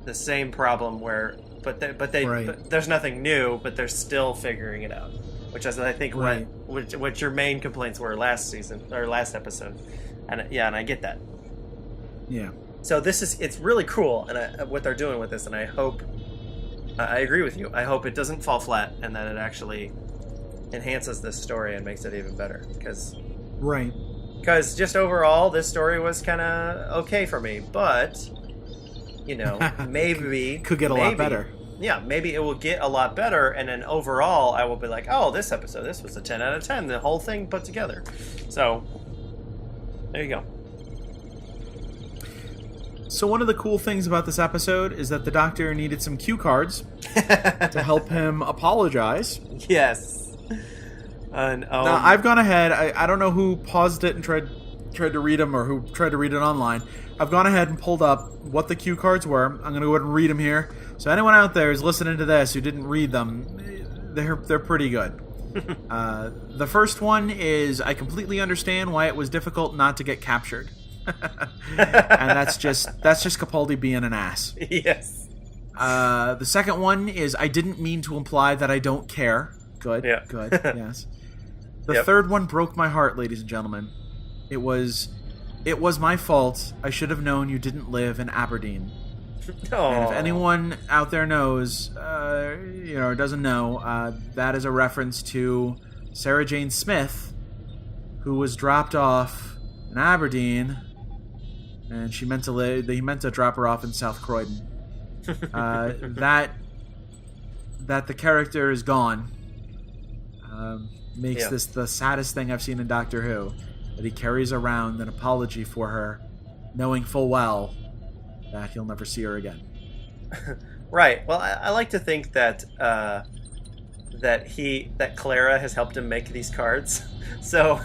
[SPEAKER 3] the same problem where but there's nothing new, but they're still figuring it out, which is I think what your main complaints were last season or last episode. And I get that.
[SPEAKER 1] Yeah.
[SPEAKER 3] So it's really cool, and what they're doing with this, and I hope, I agree with you. I hope it doesn't fall flat, and that it actually enhances this story and makes it even better. Because just overall, this story was kind of okay for me, but maybe
[SPEAKER 1] could get a lot better.
[SPEAKER 3] Yeah, maybe it will get a lot better, and then overall, I will be like, oh, this episode, this was a 10 out of 10, the whole thing put together. So. There you go.
[SPEAKER 1] So one of the cool things about this episode is that the Doctor needed some cue cards to help him apologize.
[SPEAKER 3] Yes.
[SPEAKER 1] Now, I've gone ahead. I don't know who paused it and tried to read them or who tried to read it online. I've gone ahead and pulled up what the cue cards were. I'm going to go ahead and read them here. So anyone out there who's listening to this who didn't read them, they're pretty good. The first one is, I completely understand why it was difficult not to get captured. And that's just Capaldi being an ass.
[SPEAKER 3] Yes.
[SPEAKER 1] The second one is, I didn't mean to imply that I don't care. Good.
[SPEAKER 3] Yeah.
[SPEAKER 1] Good. Yes. The third one broke my heart, ladies and gentlemen. It was my fault. I should have known you didn't live in Aberdeen. And if anyone out there knows, or doesn't know, that is a reference to Sarah Jane Smith, who was dropped off in Aberdeen, and she meant to live. He meant to drop her off in South Croydon. That the character is gone makes this the saddest thing I've seen in Doctor Who. That he carries around an apology for her, knowing full well that he'll never see her again.
[SPEAKER 3] Right. Well, I like to think that Clara has helped him make these cards. So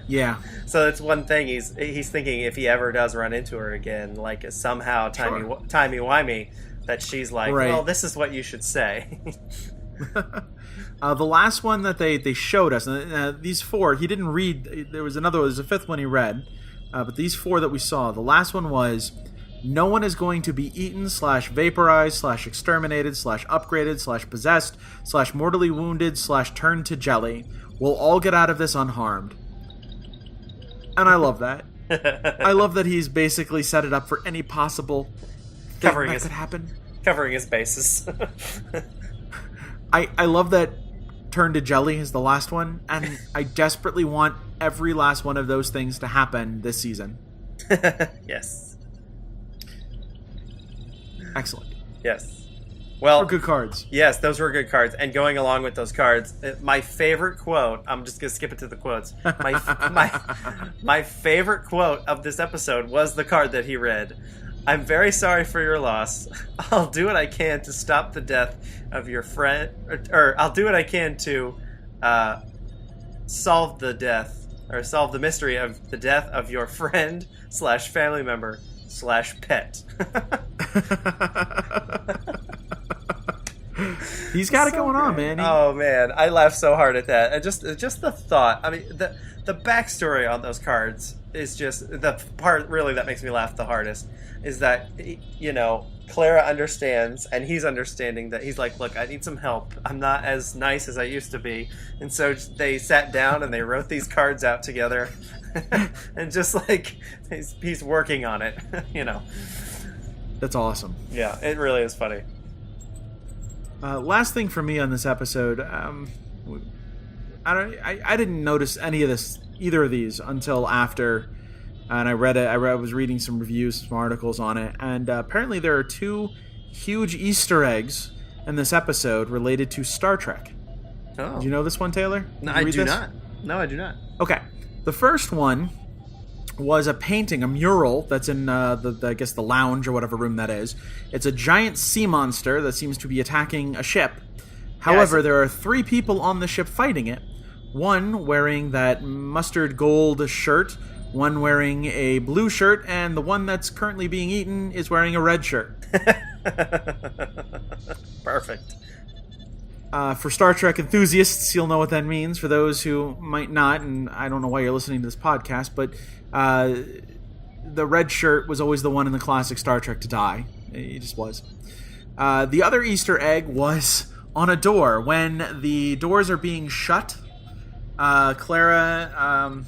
[SPEAKER 3] that's one thing he's thinking, if he ever does run into her again, like somehow timey-wimey, that she's like, well, this is what you should say.
[SPEAKER 1] The last one that they showed us, these 4 he didn't read. There's a 5th one he read, but these 4 that we saw, the last one was, no one is going to be eaten / vaporized / exterminated / upgraded / possessed / mortally wounded / turned to jelly. We'll all get out of this unharmed. And I love that. I love that he's basically set it up for any possible thing that could happen.
[SPEAKER 3] Covering his bases.
[SPEAKER 1] I love that turn to jelly is the last one, and I desperately want every last one of those things to happen this season.
[SPEAKER 3] Yes.
[SPEAKER 1] Excellent.
[SPEAKER 3] Yes. Well,
[SPEAKER 1] good cards.
[SPEAKER 3] Yes, those were good cards. And going along with those cards, my favorite quote, I'm just going to skip it to the quotes. My favorite quote of this episode was the card that he read. I'm very sorry for your loss. I'll do what I can to stop the death of your friend, or I'll do what I can to solve the mystery of the death of your friend / family member / pet.
[SPEAKER 1] He's got it going on, man.
[SPEAKER 3] Oh man, I laughed so hard at that. And just the thought. I mean, the backstory on those cards is just the part really that makes me laugh the hardest. Is that Clara understands, and he's understanding that he's like, look, I need some help. I'm not as nice as I used to be, and so they sat down and they wrote these cards out together, and just like he's working on it,
[SPEAKER 1] That's awesome.
[SPEAKER 3] Yeah, it really is funny.
[SPEAKER 1] Last thing for me on this episode, I didn't notice either of these until after, and I was reading some reviews, some articles on it, and apparently there are 2 huge Easter eggs in this episode related to Star Trek.
[SPEAKER 3] Oh.
[SPEAKER 1] Do you know this one, Taylor?
[SPEAKER 3] No, I do not. No, I do not.
[SPEAKER 1] Okay. The first one was a painting, a mural that's in I guess the lounge or whatever room that is. It's a giant sea monster that seems to be attacking a ship. However, there are 3 people on the ship fighting it. One wearing that mustard gold shirt, one wearing a blue shirt, and the one that's currently being eaten is wearing a red shirt.
[SPEAKER 3] Perfect.
[SPEAKER 1] For Star Trek enthusiasts, you'll know what that means. For those who might not, and I don't know why you're listening to this podcast, but the red shirt was always the one in the classic Star Trek to die. He just was. The other Easter egg was on a door. When the doors are being shut, Clara's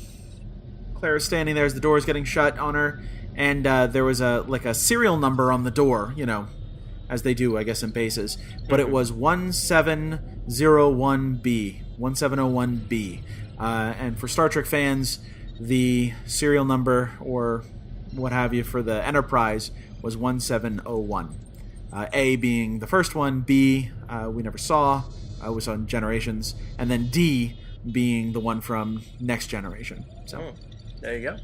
[SPEAKER 1] standing there as the door is getting shut on her, and there was a serial number on the door, as they do, I guess, in bases. But it was 1701B. 1701B. And for Star Trek fans, the serial number, or what have you, for the Enterprise was 1701. A being the first one, B, we never saw, was on Generations, and then D being the one from Next Generation. So
[SPEAKER 3] there you go.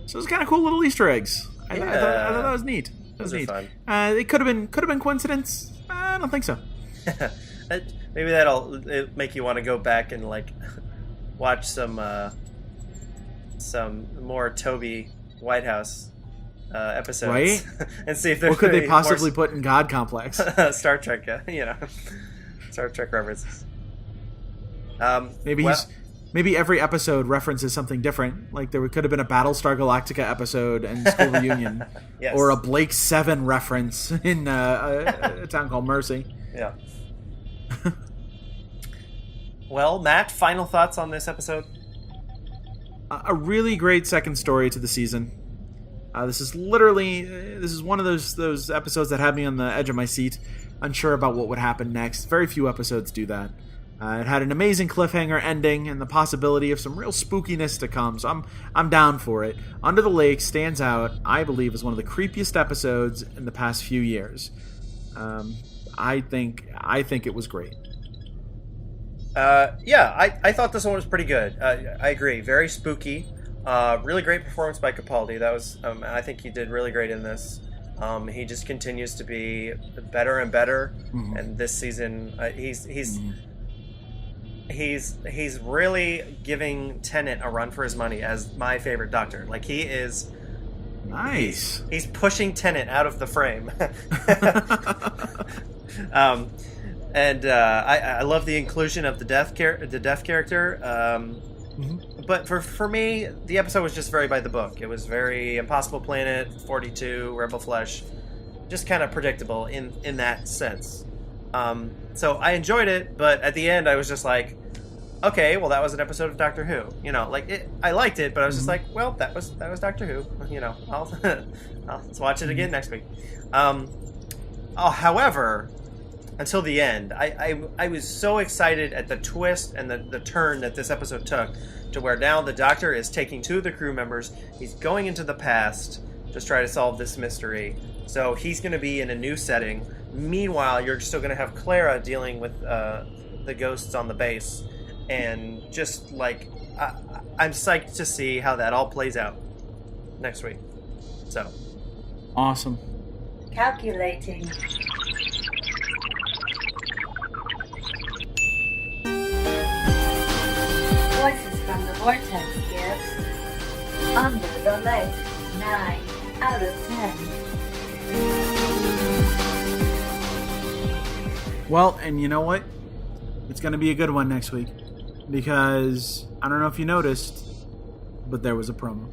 [SPEAKER 1] So it was kind of cool little Easter eggs. I thought that was neat. That was neat.
[SPEAKER 3] Fun.
[SPEAKER 1] It could have been coincidence. I don't think so.
[SPEAKER 3] Maybe that'll make you want to go back and watch some more Toby Whitehouse episodes,
[SPEAKER 1] right?
[SPEAKER 3] And see if there's
[SPEAKER 1] what could they possibly put in God Complex.
[SPEAKER 3] Star Trek, Star Trek references.
[SPEAKER 1] Maybe every episode references something different. Like there could have been a Battlestar Galactica episode and School Reunion,
[SPEAKER 3] yes.
[SPEAKER 1] Or a Blake 7 reference in a town called Mercy.
[SPEAKER 3] Yeah. Well, Matt, final thoughts on this episode?
[SPEAKER 1] A really great second story to the season. This is one of those episodes that had me on the edge of my seat, unsure about what would happen next. Very few episodes do that. It had an amazing cliffhanger ending and the possibility of some real spookiness to come, so I'm down for it. Under the Lake stands out, I believe, as one of the creepiest episodes in the past few years. I think it was great.
[SPEAKER 3] I thought this one was pretty good. I agree. Very spooky. Really great performance by Capaldi. That was, I think he did really great in this. He just continues to be better and better. Mm-hmm. And this season, he's really giving Tennant a run for his money as my favorite Doctor. Like, he is
[SPEAKER 1] nice.
[SPEAKER 3] He's pushing Tennant out of the frame. I love the inclusion of the deaf character. But for me, the episode was just very by the book. It was very Impossible Planet, 42, Rebel Flesh, just kind of predictable in that sense. So I enjoyed it, but at the end I was just like, okay, well, that was an episode of Doctor Who. I liked it, but I was just like, well, that was Doctor Who. I'll let's watch it again next week. However, until the end, I was so excited at the twist and the turn that this episode took, to where now the Doctor is taking 2 of the crew members. He's going into the past to try to solve this mystery. So he's going to be in a new setting. Meanwhile, you're still going to have Clara dealing with the ghosts on the base. And just I'm psyched to see how that all plays out next week. So
[SPEAKER 1] awesome.
[SPEAKER 2] Calculating. Voices from the Vortex gives Under the Lake 9 out of 10.
[SPEAKER 1] Well, and you know what? It's going to be a good one next week, because I don't know if you noticed, but there was a promo.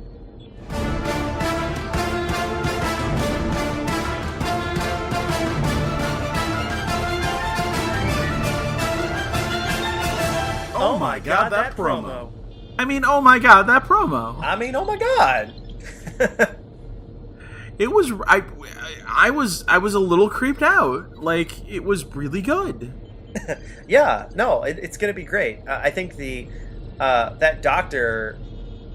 [SPEAKER 1] Oh my god, that promo. I mean, oh my god, that promo.
[SPEAKER 3] I mean, oh my god.
[SPEAKER 1] it was I was a little creeped out. Like, it was really good.
[SPEAKER 3] Yeah, no, it's gonna be great. I think the that doctor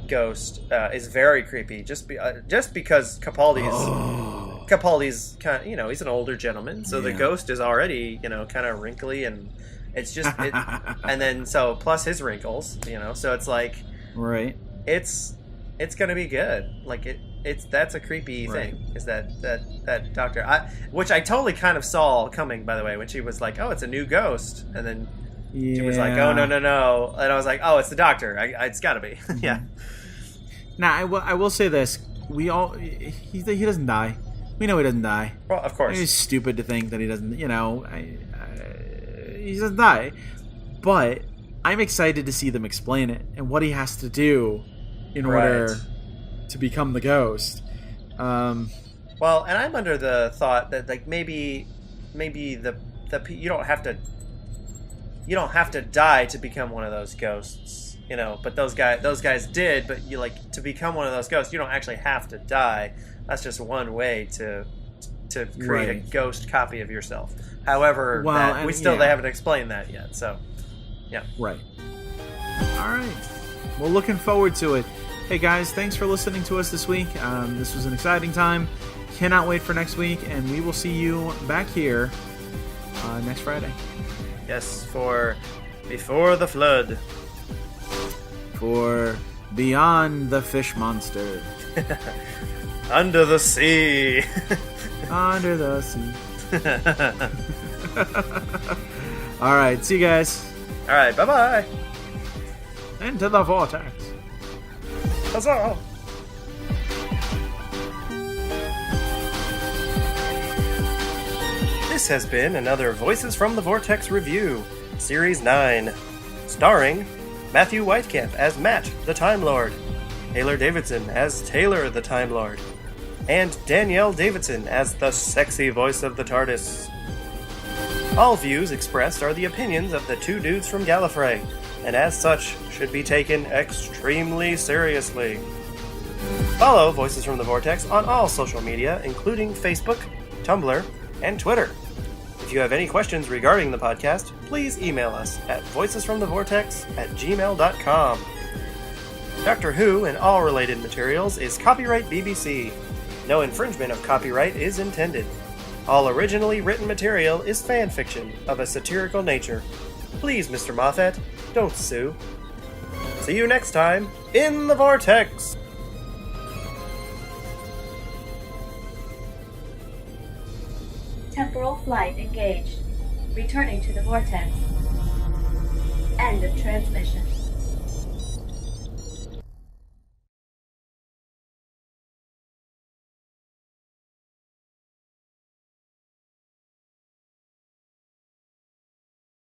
[SPEAKER 3] ghost is very creepy. Just because Capaldi's kind of, he's an older gentleman, so the ghost is already kind of wrinkly, and it's just and then so plus his wrinkles, so it's like
[SPEAKER 1] right.
[SPEAKER 3] It's gonna be good. Like that's a creepy thing. Is that doctor? Which I totally kind of saw coming, by the way, when she was like, "Oh, it's a new ghost," and then she was like, "Oh, no," and I was like, "Oh, it's the doctor. It's got to be." Yeah.
[SPEAKER 1] Now I will say this: he doesn't die. We know he doesn't die.
[SPEAKER 3] Well, of course.
[SPEAKER 1] It's stupid to think that he doesn't. He doesn't die. But I'm excited to see them explain it and what he has to do in order to become the ghost.
[SPEAKER 3] Well, and I'm under the thought that like maybe the you don't have to die to become one of those ghosts, but those guys did. But you to become one of those ghosts, you don't actually have to die. That's just one way to create a ghost copy of yourself. However, they haven't explained that yet. So, yeah.
[SPEAKER 1] Right. All right. Well, looking forward to it. Hey guys, thanks for listening to us this week. This was an exciting time. Cannot wait for next week, and we will see you back here next Friday.
[SPEAKER 3] Yes, for Before the Flood.
[SPEAKER 1] For Beyond the Fish Monster.
[SPEAKER 3] Under the Sea.
[SPEAKER 1] Under the sea. All right, see you guys.
[SPEAKER 3] All right, bye-bye.
[SPEAKER 1] Into the Vortex.
[SPEAKER 3] Huzzah! This has been another Voices from the Vortex review, Series 9, starring Matthew Whitecamp as Matt, the Time Lord, Taylor Davidson as Taylor, the Time Lord, and Danielle Davidson as the sexy voice of the TARDIS. All views expressed are the opinions of the two dudes from Gallifrey, and as such, should be taken extremely seriously. Follow Voices from the Vortex on all social media, including Facebook, Tumblr, and Twitter. If you have any questions regarding the podcast, please email us at voicesfromthevortex@gmail.com. Doctor Who and all related materials is copyright BBC. No infringement of copyright is intended. All originally written material is fan fiction of a satirical nature. Please, Mr. Moffat, don't sue. See you next time in the Vortex!
[SPEAKER 2] Temporal flight engaged. Returning to the vortex. End of transmission.